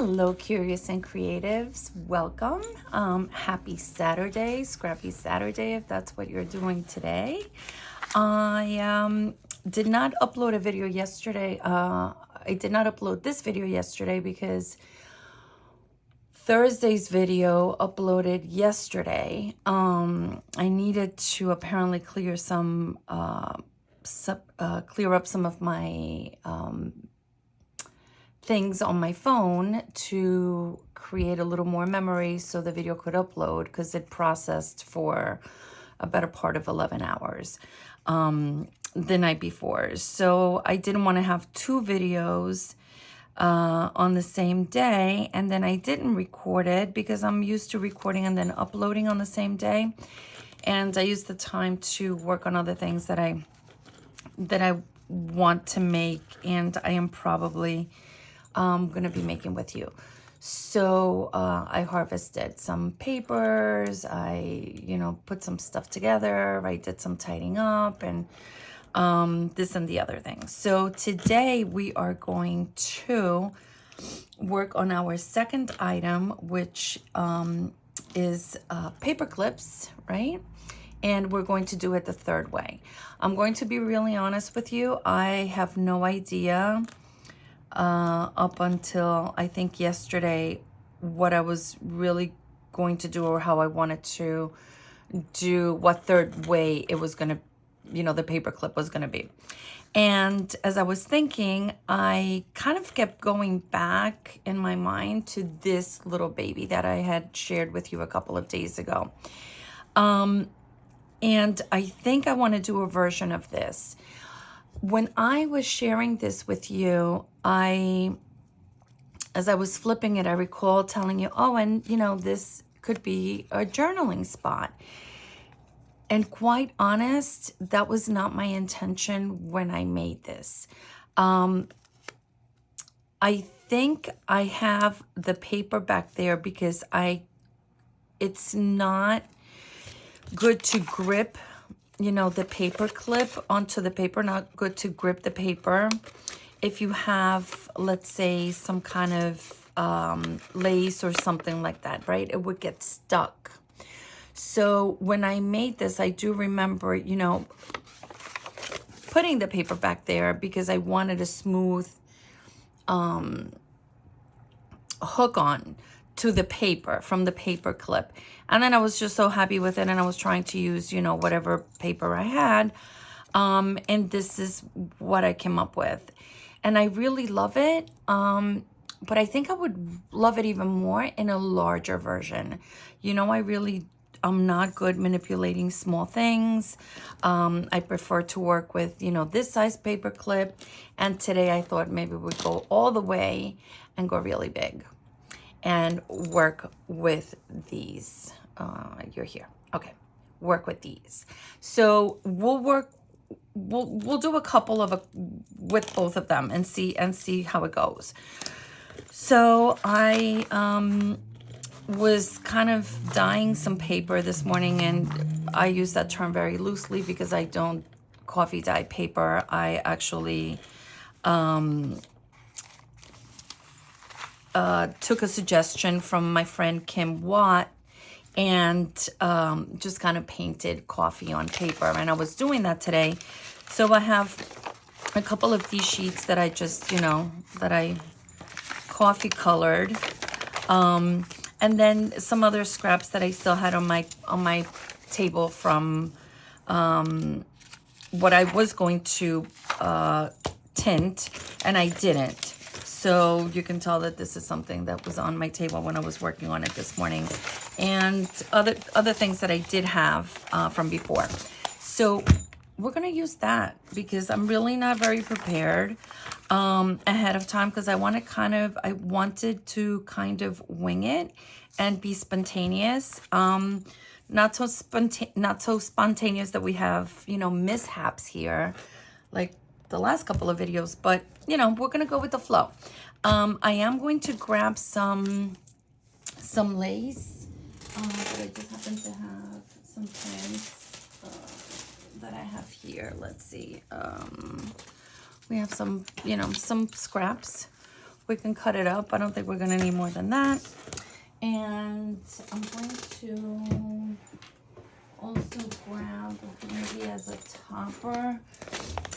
Hello, curious and creatives. Welcome. Happy Saturday, scrappy Saturday, if that's what you're doing today. I did not upload a video yesterday. I did not upload this video yesterday because Thursday's video uploaded yesterday. I needed to apparently clear clear up some of my things on my phone to create a little more memory so the video could upload, because it processed for a better part of 11 hours the night before. So I didn't want to have two videos on the same day, and then I didn't record it because I'm used to recording and then uploading on the same day. And I used the time to work on other things that I want to make, and I am probably going to be making with you. So I harvested some papers, I put some stuff together, I did some tidying up, and this and the other things. So today we are going to work on our second item, which is paper clips, right? And we're going to do it the third way. I'm going to be really honest with you. I have no idea up until I think yesterday what I was really going to do, or how I wanted to do, what third way it was going to, the paper clip was going to be. And as I was thinking, I kind of kept going back in my mind to this little baby that I had shared with you a couple of days ago. And I think I want to do a version of this. When I was sharing this with you, as I was flipping it, I recall telling you, oh, and this could be a journaling spot. And quite honest, that was not my intention when I made this. I think I have the paper back there because it's not good to grip, the paper clip onto the paper, not good to grip the paper. If you have, let's say, some kind of lace or something like that, right? It would get stuck. So when I made this, I do remember, putting the paper back there because I wanted a smooth hook on to the paper from the paper clip. And then I was just so happy with it, and I was trying to use, whatever paper I had. And this is what I came up with. And I really love it. But I think I would love it even more in a larger version. I'm not good manipulating small things. I prefer to work with, this size paper clip. And today I thought maybe we'd go all the way and go really big and work with these. You're here. Okay. Work with these. So we'll do a couple of with both of them and see how it goes. So I was kind of dyeing some paper this morning, and I use that term very loosely because I don't coffee dye paper. I actually took a suggestion from my friend Kim Watt and just kind of painted coffee on paper. And I was doing that today. So I have a couple of these sheets that I just, that I coffee colored. And then some other scraps that I still had on my table from what I was going to tint, and I didn't. So you can tell that this is something that was on my table when I was working on it this morning, and other things that I did have from before. So we're gonna use that because I'm really not very prepared ahead of time, because I wanted to kind of wing it and be spontaneous. Not so spontaneous that we have, mishaps here, like the last couple of videos, but we're gonna go with the flow. I am going to grab some lace, but I just happen to have some pins that I have here. Let's see. We have some, some scraps We can cut it up. I don't think we're gonna need more than that. And I'm going to also grab, maybe as a topper,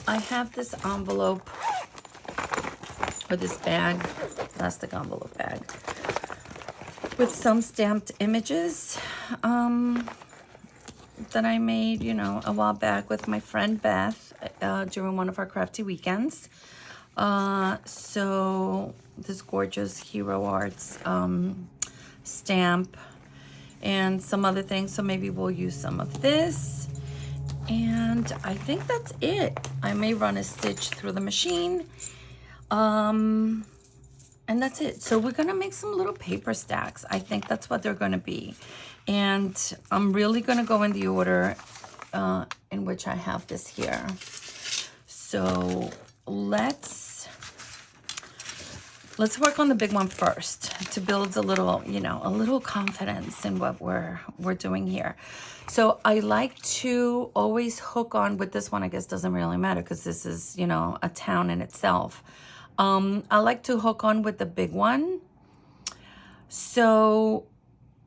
I have this envelope, or this bag, plastic envelope bag, with some stamped images that I made, you know, a while back with my friend Beth during one of our crafty weekends. So this gorgeous Hero Arts stamp and some other things. So maybe we'll use some of this. And I think that's it. I may run a stitch through the machine. And that's it. So we're gonna make some little paper stacks. I think that's what they're gonna be. And I'm really gonna go in the order in which I have this here. So let's work on the big one first to build a little, you know, a little confidence in what we're doing here. So I like to always hook on with this one. I guess doesn't really matter because this is, you know, a town in itself. I like to hook on with the big one. So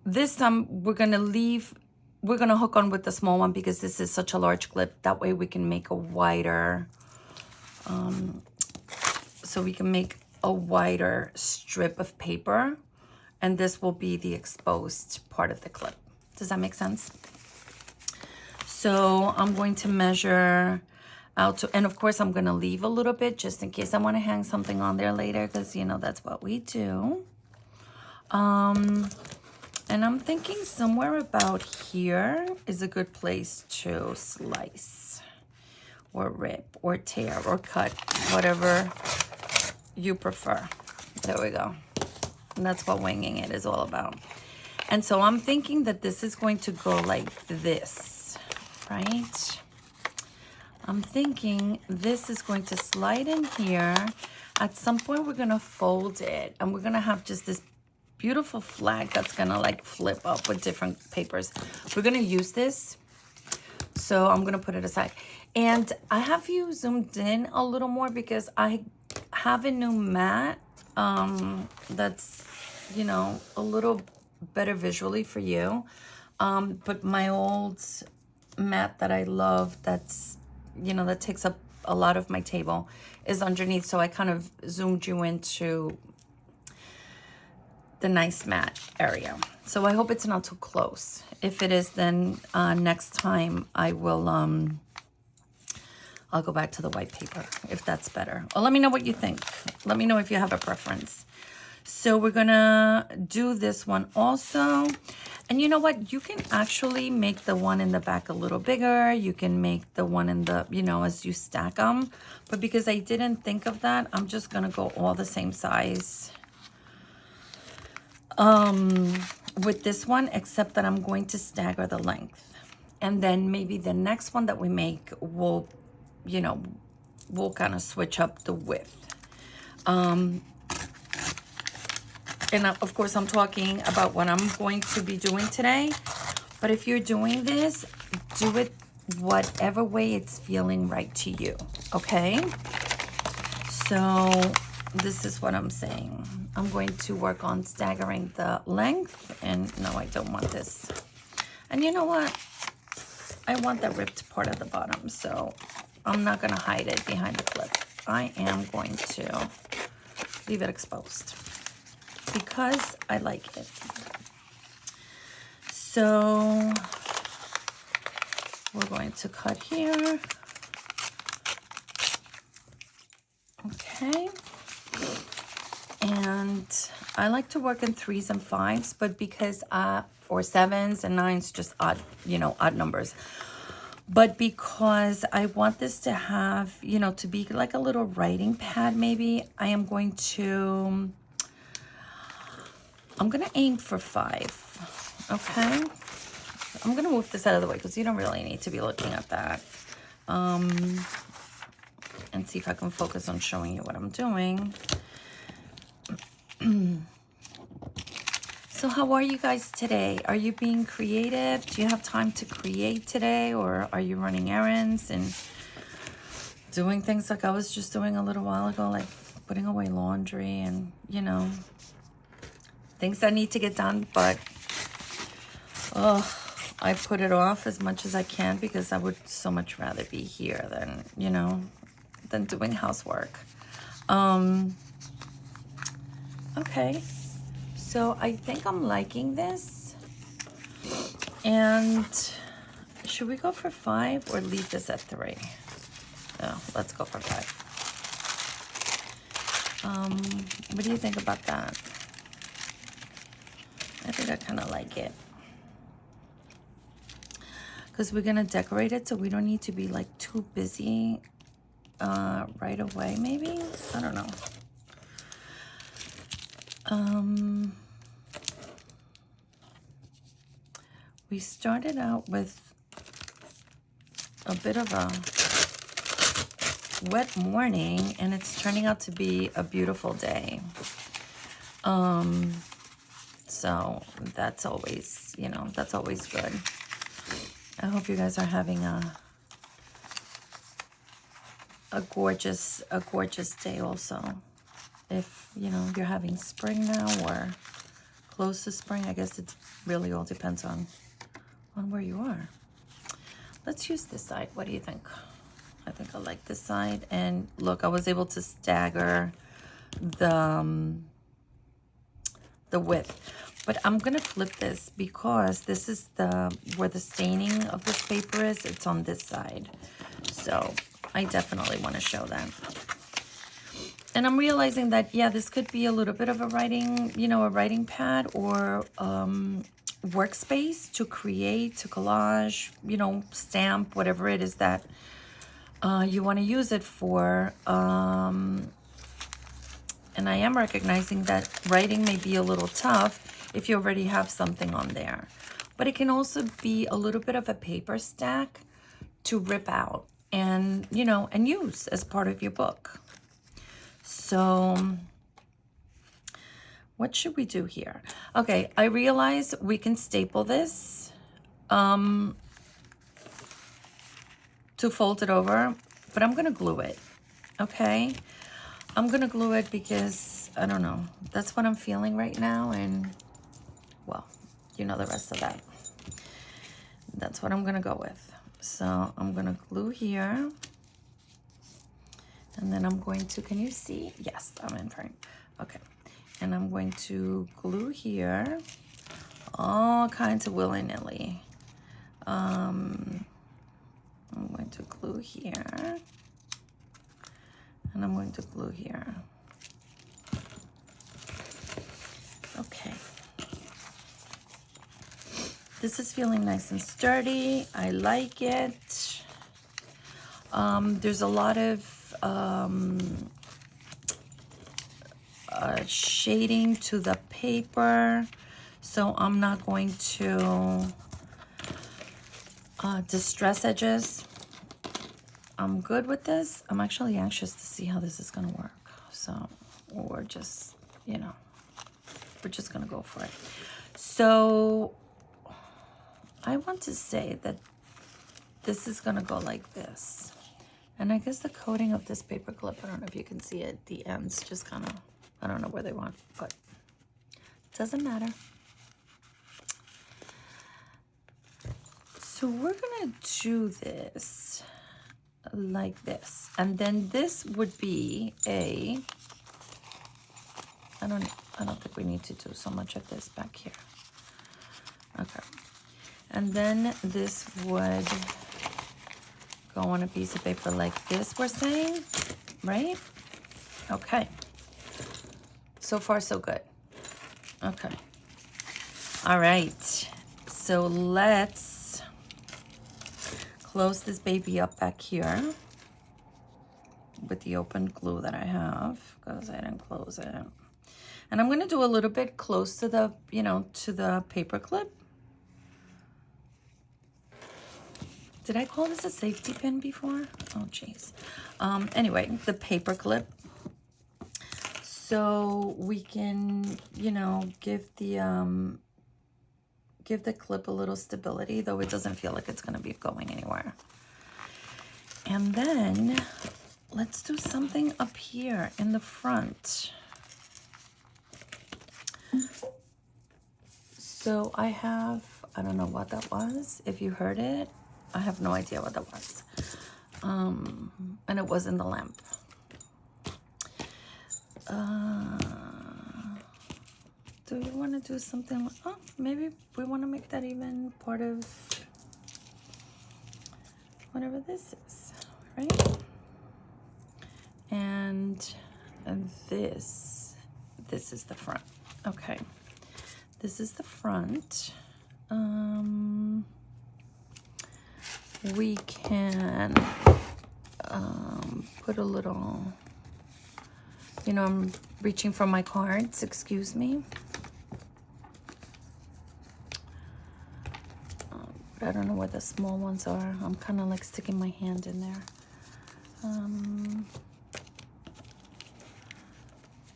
this time we're gonna hook on with the small one because this is such a large clip. That way we can make a wider, so we can make a wider strip of paper, and this will be the exposed part of the clip. Does that make sense? So I'm going to measure out to, and of course I'm gonna leave a little bit just in case I want to hang something on there later, because you know that's what we do. And I'm thinking somewhere about here is a good place to slice or rip or tear or cut, whatever you prefer. There we go. And that's what winging it is all about. And so I'm thinking that this is going to go like this, right? I'm thinking this is going to slide in here. At some point, we're going to fold it, and we're going to have just this beautiful flag that's going to like flip up with different papers. We're going to use this. So I'm going to put it aside. And I have you zoomed in a little more because I have a new mat that's, you know, a little better visually for you. But my old mat that I love, that's, you know, that takes up a lot of my table, is underneath. So I kind of zoomed you into the nice mat area. So I hope it's not too close. If it is, then next time I will I'll go back to the white paper if that's better. Or let me know what you think. Let me know if you have a preference. So we're gonna do this one also. And you know what? You can actually make the one in the back a little bigger. You can make the one in the, you know, as you stack them. But because I didn't think of that, I'm just gonna go all the same size with this one, except that I'm going to stagger the length. And then maybe the next one that we make will, you know, we'll kind of switch up the width. And of course, I'm talking about what I'm going to be doing today. But if you're doing this, do it whatever way it's feeling right to you, okay? So this is what I'm saying. I'm going to work on staggering the length. And no, I don't want this. And you know what? I want the ripped part at the bottom. So I'm not going to hide it behind the clip. I am going to leave it exposed because I like it. So we're going to cut here. Okay. And I like to work in 3s and 5s, but because or 7s and 9s, just odd, you know, odd numbers. But because I want this to have, you know, to be like a little writing pad, maybe I am going to, I'm going to aim for 5. Okay. I'm going to move this out of the way because you don't really need to be looking at that. And see if I can focus on showing you what I'm doing. So how are you guys today? Are you being creative? Do you have time to create today? Or are you running errands and doing things like I was just doing a little while ago, like putting away laundry and, you know, things that need to get done, but I put it off as much as I can because I would so much rather be here than, you know, than doing housework. Okay, so I think I'm liking this. And should we go for 5 or leave this at 3? No, let's go for 5. What do you think about that? I think I kind of like it. Because we're going to decorate it so we don't need to be like too busy right away, maybe? I don't know. We started out with a bit of a wet morning, and it's turning out to be a beautiful day. So that's always, you know, that's always good. I hope you guys are having a gorgeous day also. If, you know, you're having spring now or close to spring, I guess it really all depends on where you are. Let's use this side. What do you think? I think I like this side. And look, I was able to stagger the width. But I'm gonna flip this because this is where the staining of this paper is. It's on this side. So I definitely want to show that. And I'm realizing that, yeah, this could be a little bit of a writing, you know, a writing pad or workspace to create, to collage, you know, stamp, whatever it is that you want to use it for. And I am recognizing that writing may be a little tough if you already have something on there. But it can also be a little bit of a paper stack to rip out and, you know, and use as part of your book. So what should we do here? Okay, I realize we can staple this to fold it over, but I'm gonna glue it, okay? I'm gonna glue it because, I don't know, that's what I'm feeling right now, and well, you know the rest of that. That's what I'm gonna go with. So I'm gonna glue here. And then I'm going to, can you see? Yes, I'm in frame. Okay. And I'm going to glue here, all kinds of willy-nilly. I'm going to glue here. And I'm going to glue here. Okay. This is feeling nice and sturdy. I like it. There's a lot of shading to the paper, so I'm not going to distress edges. I'm good with this. I'm actually anxious to see how this is gonna work, so we're just, you know, we're just gonna go for it. So I want to say that this is gonna go like this. And I guess the coating of this paper clip, I don't know if you can see it, the ends just kind of, I don't know where they want, but it doesn't matter. So we're gonna do this like this. And then this would be a, I don't think we need to do so much of this back here. Okay. And then this would go on a piece of paper like this, we're saying, right? Okay. So far, so good. Okay. All right. So let's close this baby up back here with the open glue that I have, because I didn't close it. And I'm going to do a little bit close to the, you know, to the paper clip. Did I call this a safety pin before? Oh, geez. Anyway, the paper clip. So we can, you know, give the clip a little stability, though it doesn't feel like it's going to be going anywhere. And then let's do something up here in the front. So I have, I don't know what that was. If you heard it, I have no idea what that was. And it was in the lamp. Do you want to do something? Oh, maybe we want to make that even part of whatever this is, right? And this is the front. Okay, this is the front. We can put a little, you know, I'm reaching for my cards, excuse me. But I don't know where the small ones are. I'm kind of like sticking my hand in there.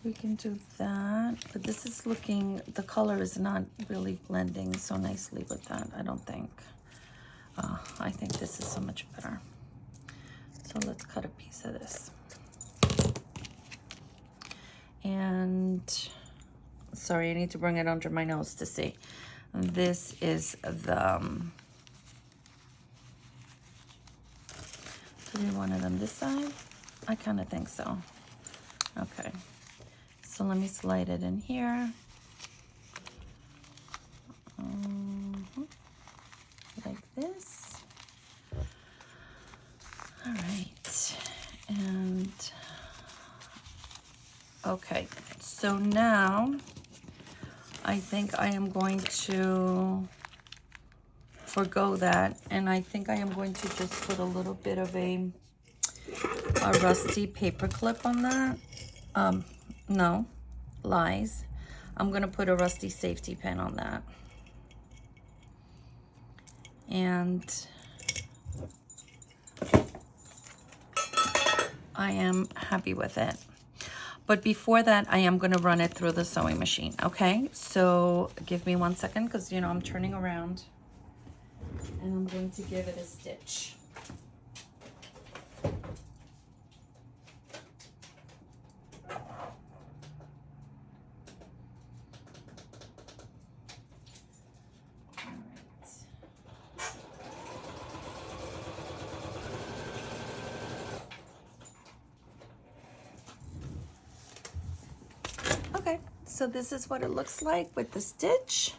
We can do that, but this is looking, the color is not really blending so nicely with that, I don't think. I think this is so much better. So let's cut a piece of this. And sorry, I need to bring it under my nose to see. This is the, do we want them this side? I kind of think so. Okay. So let me slide it in here. Like this. All right. And okay. So now I think I am going to forgo that. And I think I am going to just put a little bit of a rusty paper clip on that. No, lies. I'm gonna put a rusty safety pin on that. And I am happy with it. But before that, I am gonna run it through the sewing machine, okay? So give me 1 second, because you know, I'm turning around and I'm going to give it a stitch. Okay, so this is what it looks like with the stitch.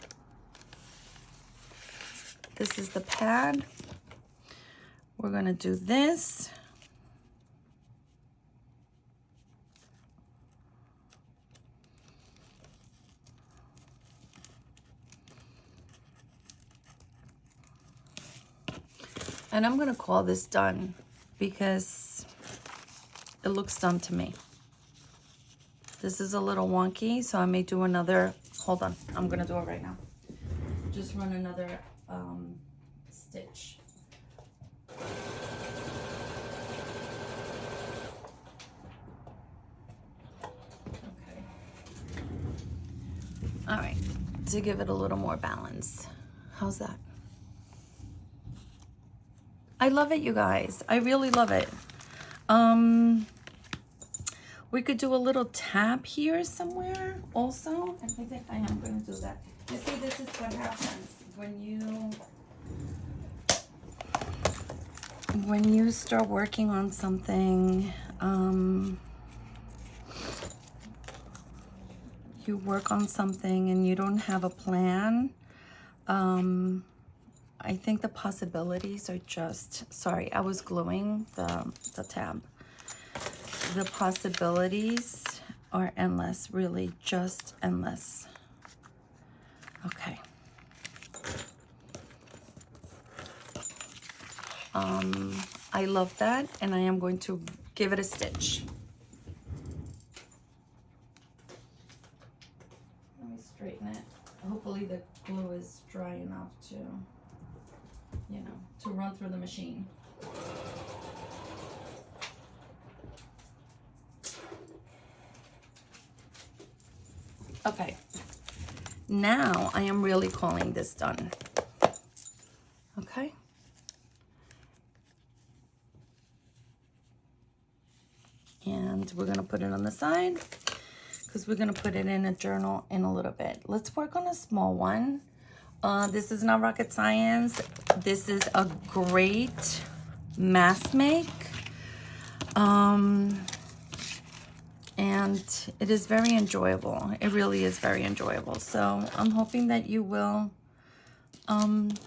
This is the pad. We're gonna do this. And I'm gonna call this done because it looks done to me. This is a little wonky, so I may do another, hold on, I'm gonna do it right now. Just run another stitch. Okay. All right, to give it a little more balance. How's that? I love it, you guys. I really love it. We could do a little tab here somewhere also. I think I am going to do that. You see, this is what happens when you start working on something. You work on something and you don't have a plan. I think the possibilities are just, sorry, I was gluing the tab. The possibilities are endless, really just endless. Okay. I love that, and I am going to give it a stitch. Let me straighten it. Hopefully the glue is dry enough to, you know, to run through the machine. Okay, now I am really calling this done. Okay. we're going to put it on the side because we're going to put it in a journal in a little bit. Let's work on a small one. This is not rocket science. This is a great mass make. And it is very enjoyable. It really is very enjoyable. So I'm hoping that you will, that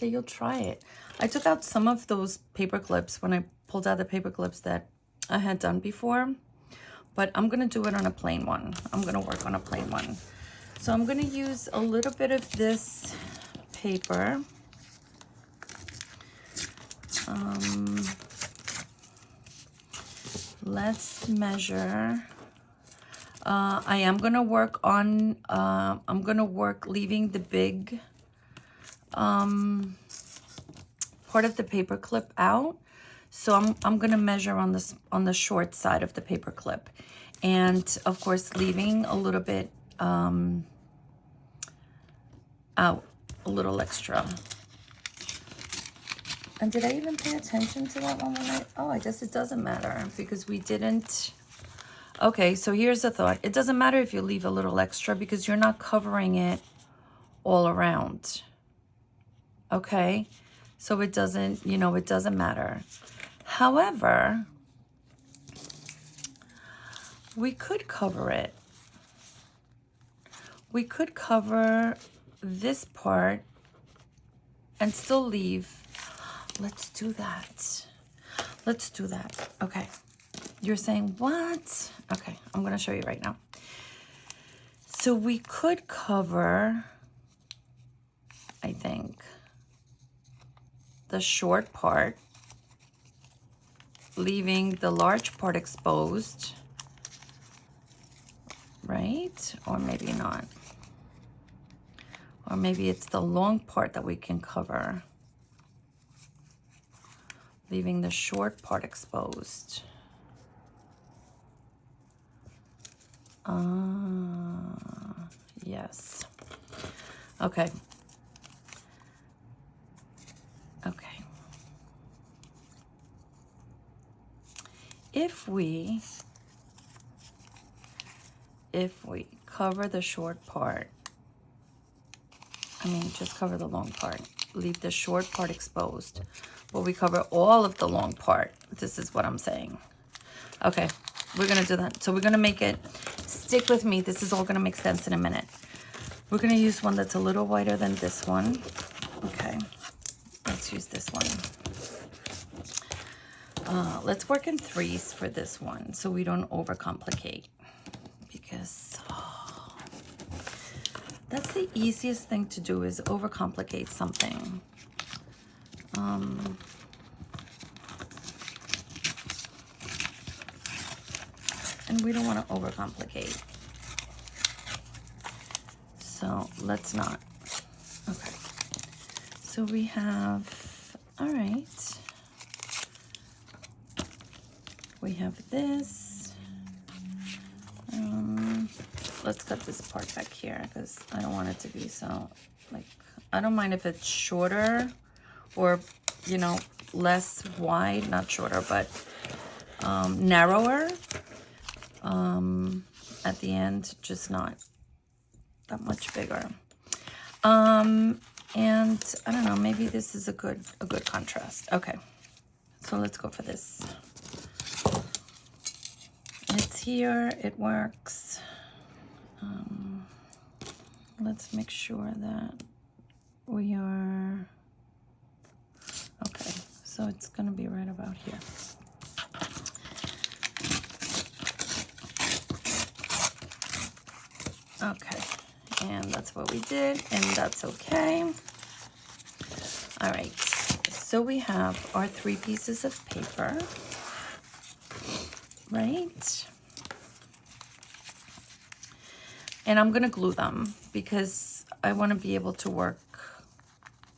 you'll try it. I took out some of those paper clips when I pulled out the paper clips that I had done before, but I'm gonna do it on a plain one. I'm gonna work on a plain one. So I'm gonna use a little bit of this paper. Let's measure. I am gonna work on, I'm gonna work leaving the big part of the paper clip out. So I'm gonna measure on this, on the short side of the paper clip, and of course leaving a little bit out, a little extra. And did I even pay attention to that one when oh, I guess it doesn't matter because we didn't. Okay, so here's the thought. It doesn't matter if you leave a little extra because you're not covering it all around. Okay, so it doesn't, you know, it doesn't matter. However, we could cover it. We could cover this part and still leave. Let's do that. Let's do that. Okay. You're saying what? Okay, I'm going to show you right now. So we could cover, I think, the short part, leaving the large part exposed, right? Or maybe not. Or maybe it's the long part that we can cover, leaving the short part exposed. Yes. Okay. Okay. If we cover the short part, I mean, just cover the long part, leave the short part exposed, but we cover all of the long part. This is what I'm saying. Okay, we're gonna do that. So we're gonna make it, stick with me. This is all gonna make sense in a minute. We're gonna use one that's a little wider than this one. Okay, let's use this one. Let's work in threes for this one so we don't overcomplicate, because that's the easiest thing to do, is overcomplicate something. And we don't want to overcomplicate. So let's not. Okay. So we have, all right. We have this. Let's cut this part back here because I don't want it to be so, like, I don't mind if it's shorter or, you know, less wide, not shorter, but narrower at the end, just not that much bigger. And I don't know, maybe this is a good contrast. Okay, so let's go for this. It's here, it works. Let's make sure that we are, okay, so it's gonna be right about here. Okay, and that's what we did, and that's okay. All right, so we have our 3 pieces of paper, right? And I'm gonna glue them because I want to be able to work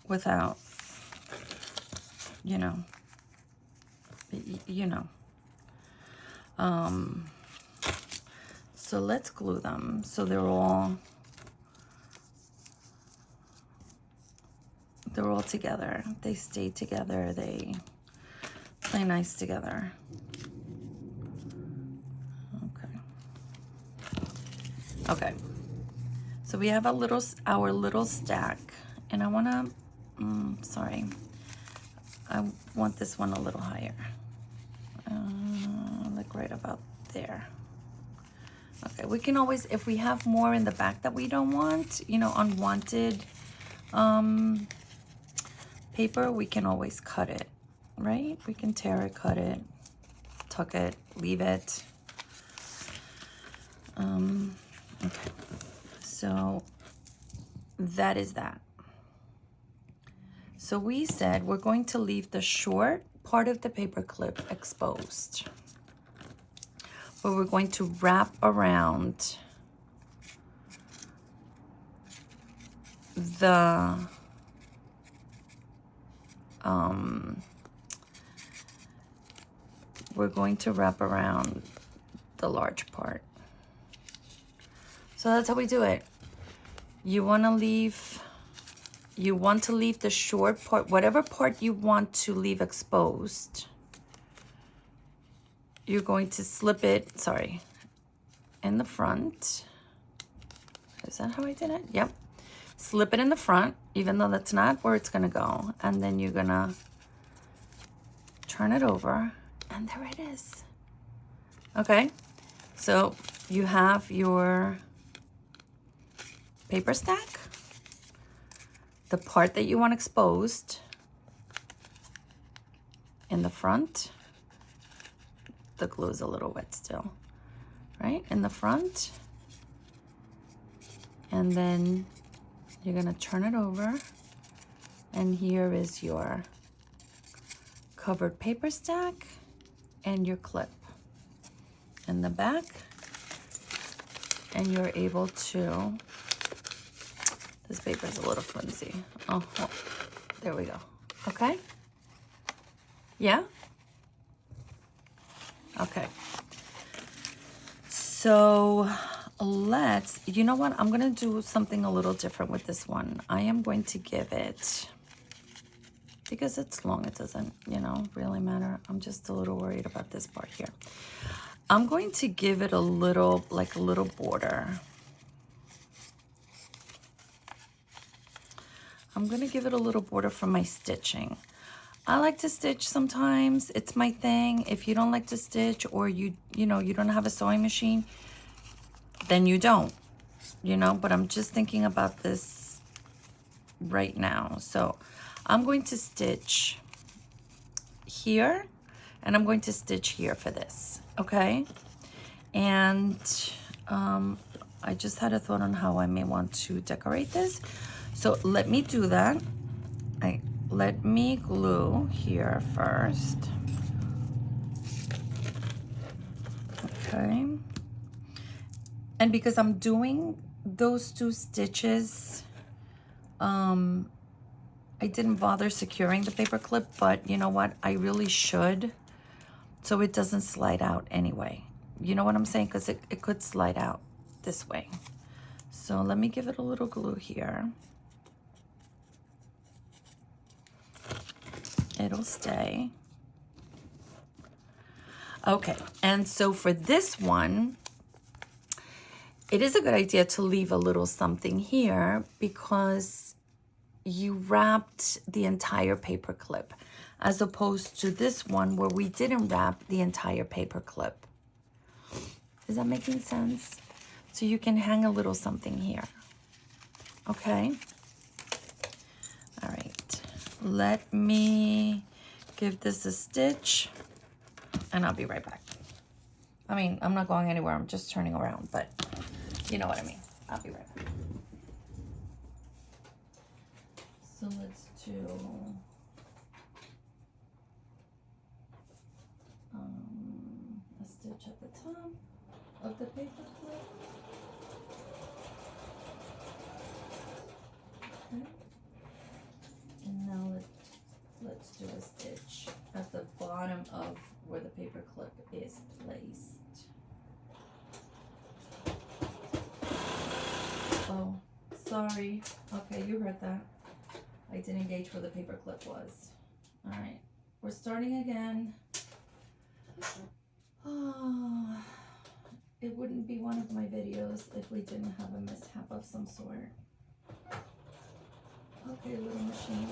without, you know, so let's glue them so they're all together. They stay together. They play nice together. Okay. So we have our little stack, and I wanna, sorry, I want this one a little higher, like right about there. Okay, we can always, if we have more in the back that we don't want, you know, unwanted paper, we can always cut it, right? We can tear it, cut it, tuck it, leave it. Okay, so that is that. So we said we're going to leave the short part of the paper clip exposed, but we're going to wrap around the we're going to wrap around the large part. So that's how we do it. You want to leave the short part, whatever part you want to leave exposed. You're going to slip it, sorry, in the front. Is that how I did it? Yep. Slip it in the front, even though that's not where it's gonna go. And then you're gonna turn it over, and there it is. Okay, so you have your paper stack, the part that you want exposed in the front. The glue is a little wet still, right? In the front. And then you're gonna turn it over, and here is your covered paper stack and your clip in the back. And you're able to, this paper is a little flimsy. Oh, there we go. Okay. Yeah. Okay. So let's, you know what? I'm going to do something a little different with this one. I am going to give it, because it's long, it doesn't, you know, really matter. I'm just a little worried about this part here. I'm going to give it a little, like a little border. I'm going to give it a little border for my stitching. I like to stitch sometimes. It's my thing. If you don't like to stitch, or you know, you don't have a sewing machine, then you don't, you know, but I'm just thinking about this right now. So I'm going to stitch here, and I'm going to stitch here for this, okay? And I just had a thought on how I may want to decorate this. So let me do that. Let me glue here first. Okay. And because I'm doing those 2 stitches, I didn't bother securing the paper clip, but you know what? I really should, so it doesn't slide out anyway. You know what I'm saying? Because it could slide out this way. So let me give it a little glue here. It'll stay. Okay, and so for this one, it is a good idea to leave a little something here, because you wrapped the entire paper clip, as opposed to this one where we didn't wrap the entire paper clip. Is that making sense? So you can hang a little something here. Okay. All right. Let me give this a stitch, and I'll be right back. I mean, I'm not going anywhere. I'm just turning around, but you know what I mean. I'll be right back. So let's do a stitch at the top of the paper clip. Okay. And now let's do a stitch at the bottom of where the paper clip is placed. Oh, sorry. Okay, you heard that. I didn't gauge where the paper clip was. All right, we're starting again. Oh, it wouldn't be one of my videos if we didn't have a mishap of some sort. Okay, little machine.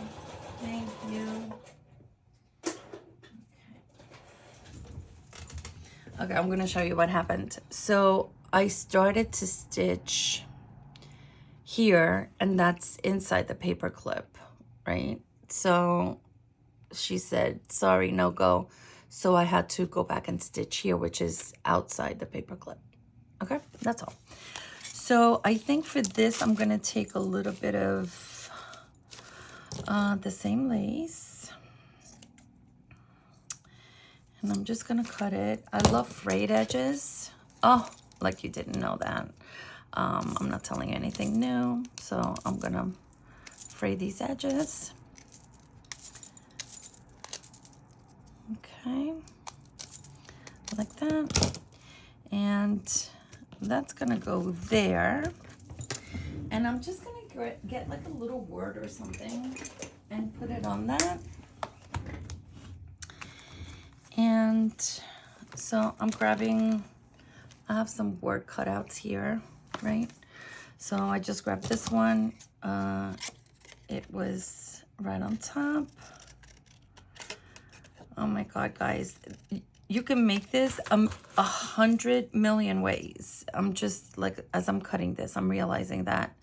Thank you. Okay, I'm gonna show you what happened. So I started to stitch here, and that's inside the paper clip, right? So she said, sorry, no go. So I had to go back and stitch here, which is outside the paper clip. Okay, that's all. So I think for this, I'm gonna take a little bit of the same lace. And I'm just gonna cut it. I love frayed edges. Oh, like you didn't know that. I'm not telling you anything new. So I'm gonna fray these edges. Okay, like that. And that's gonna go there. And I'm just gonna get like a little word or something and put it on that. And so I'm grabbing, I have some word cutouts here, right? So I just grabbed this one. It was right on top. Oh my God, guys. You can make this 100 million ways. I'm just like, as I'm cutting this, I'm realizing that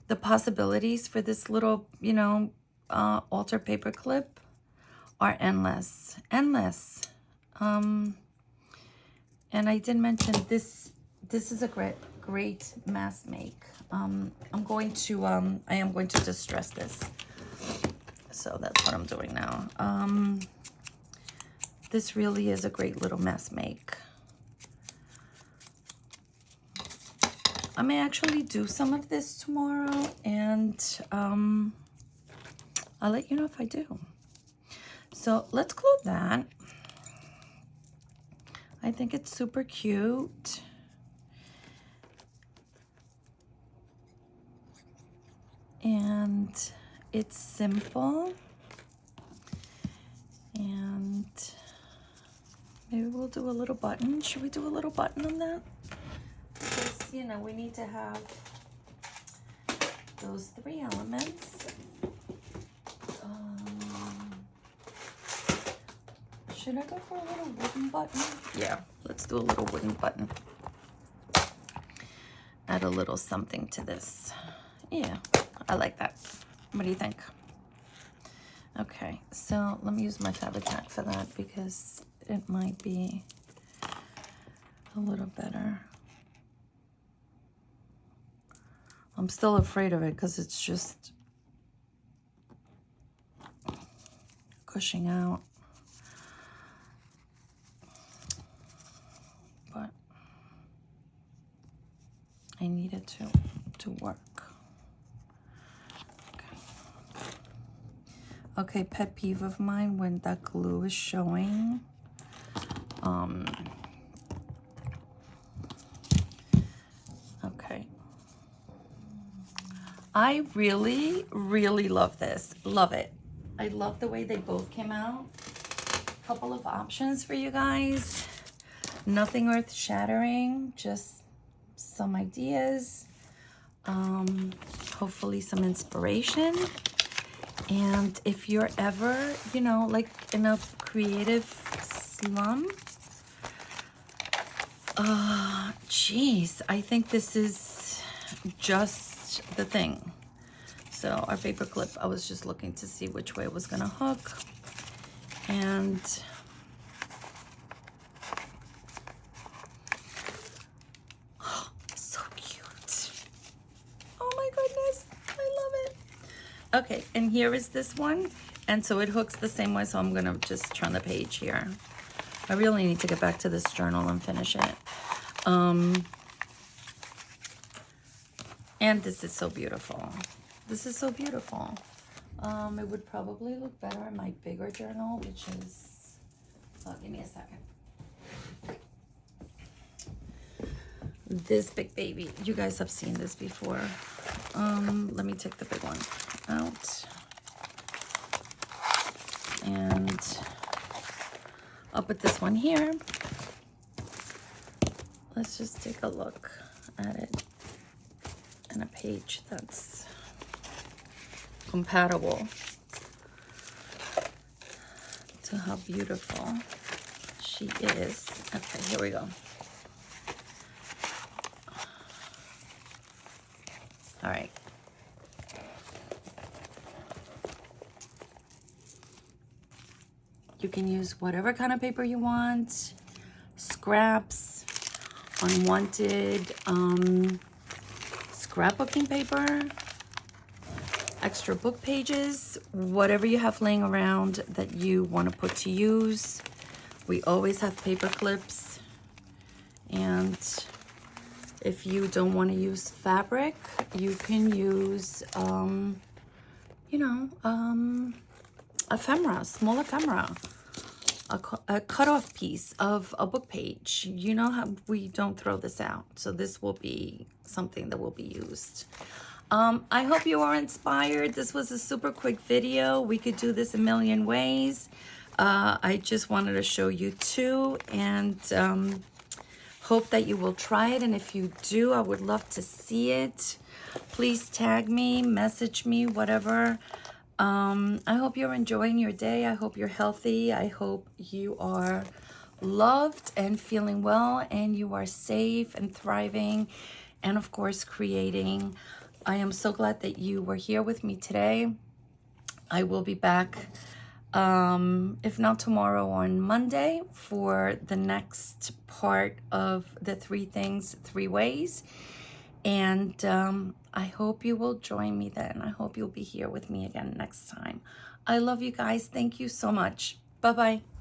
the possibilities for this little, you know, altar paper clip are endless, endless. And I did mention this is a great mass make. I am going to distress this. So that's what I'm doing now. This really is a great little mass make. I may actually do some of this tomorrow, and I'll let you know if I do. So let's glue that. I think it's super cute. And it's simple. And maybe we'll do a little button. Should we do a little button on that? Because, you know, we need to have those 3 elements. Should I go for a little wooden button? Yeah, let's do a little wooden button. Add a little something to this. Yeah, I like that. What do you think? Okay, so let me use my Fabri-Tac for that because it might be a little better. I'm still afraid of it because it's just gushing out. But I need it to work. Okay, pet peeve of mine when that glue is showing. Okay. I really, really love this. Love it. I love the way they both came out. Couple of options for you guys. Nothing earth-shattering, just some ideas. Hopefully some inspiration. And if you're ever, you know, like in a creative slump, geez, I think this is just the thing. So our paper clip, I was just looking to see which way it was gonna hook. And so cute. Oh my goodness, I love it. Okay, and here is this one. And so it hooks the same way, so I'm gonna just turn the page here. I really need to get back to this journal and finish it. And this is so beautiful. This is so beautiful. It would probably look better in my bigger journal, which is, give me a second. This big baby, you guys have seen this before. Let me take the big one out. And I'll put this one here. let's just take a look at it in a page that's compatible to how beautiful she is. Okay, here we go. All right. You can use whatever kind of paper you want, scraps, unwanted scrapbooking paper, extra book pages, whatever you have laying around that you want to put to use. We always have paper clips, and if you don't want to use fabric, you can use ephemera, small ephemera, a cutoff piece of a book page. You know how we don't throw this out, so this will be something that will be used. I hope you are inspired. This was a super quick video. We could do this a million ways. I just wanted to show you two, and hope that you will try it. And if you do, I would love to see it. Please tag me, message me, whatever. I hope you're enjoying your day. I hope you're healthy. I hope you are loved and feeling well, and you are safe and thriving, and of course creating. I am so glad that you were here with me today. I will be back, if not tomorrow, on Monday for the next part of the 3 things, 3 ways. And I hope you will join me then. I hope you'll be here with me again next time. I love you guys. Thank you so much. Bye-bye.